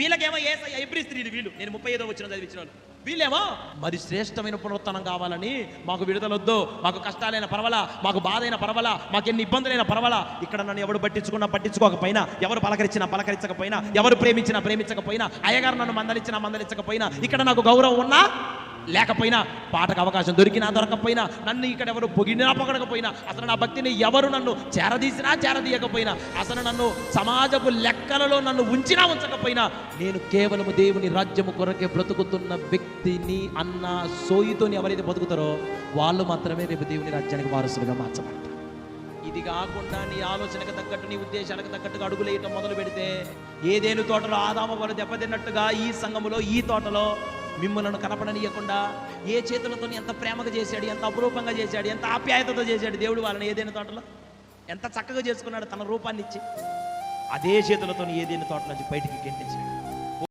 వీళ్ళకేమో ఎబ్రీ స్త్రీలు వీళ్ళు, నేను 35వ వచనం చదివించిన వాళ్ళు. వీళ్ళేమో మరి శ్రేష్టమైన పునరుత్థానం కావాలని, మాకు విడుదలొద్దు, మాకు కష్టాలైన పర్వాలా, మాకు బాధ అయిన పర్వాలా, మాకు ఎన్ని ఇబ్బందులైన పర్వాలా, ఇక్కడ నన్ను ఎవరు పట్టించుకోకపోయినా, ఎవరు పలకరించకపోయినా, ఎవరు ప్రేమించకపోయినా, అయ్యగారు నన్ను మందలించకపోయినా, ఇక్కడ నాకు గౌరవం ఉన్నా లేకపోయినా, పాటకు అవకాశం దొరకపోయినా, నన్ను ఇక్కడ ఎవరు పొగడకపోయినా, అసలు నా భక్తిని ఎవరు నన్ను చేరదీయకపోయినా, అసలు నన్ను సమాజపు లెక్కలలో నన్ను ఉంచకపోయినా, నేను కేవలము దేవుని రాజ్యము కొరకే బ్రతుకుతున్న వ్యక్తిని అన్న సోయితోని ఎవరైతే బతుకుతారో వాళ్ళు మాత్రమే రేపు దేవుని రాజ్యానికి వారసులుగా మార్చబడతారు. ఇది కాకుండా నీ ఆలోచనకు తగ్గట్టు, నీ ఉద్దేశాలకు తగ్గట్టుగా అడుగులేయటం మొదలు పెడితే, ఏదేను తోటలో ఆదాము వాళ్ళు దెబ్బతిన్నట్టుగా ఈ సంఘములో, ఈ తోటలో మిమ్మల్ని కనపడనీయకుండా ఏ చేతులతో ఎంత ప్రేమగా చేశాడు, ఎంత అపురూపంగా చేశాడు, ఎంత ఆప్యాయతతో చేశాడు దేవుడు వాళ్ళని. ఏదైనా తోటలో ఎంత చక్కగా చేసుకున్నాడు తన రూపాన్ని ఇచ్చి, అదే చేతులతో ఏదైనా తోట నుంచి బయటికి గెంటించాడు.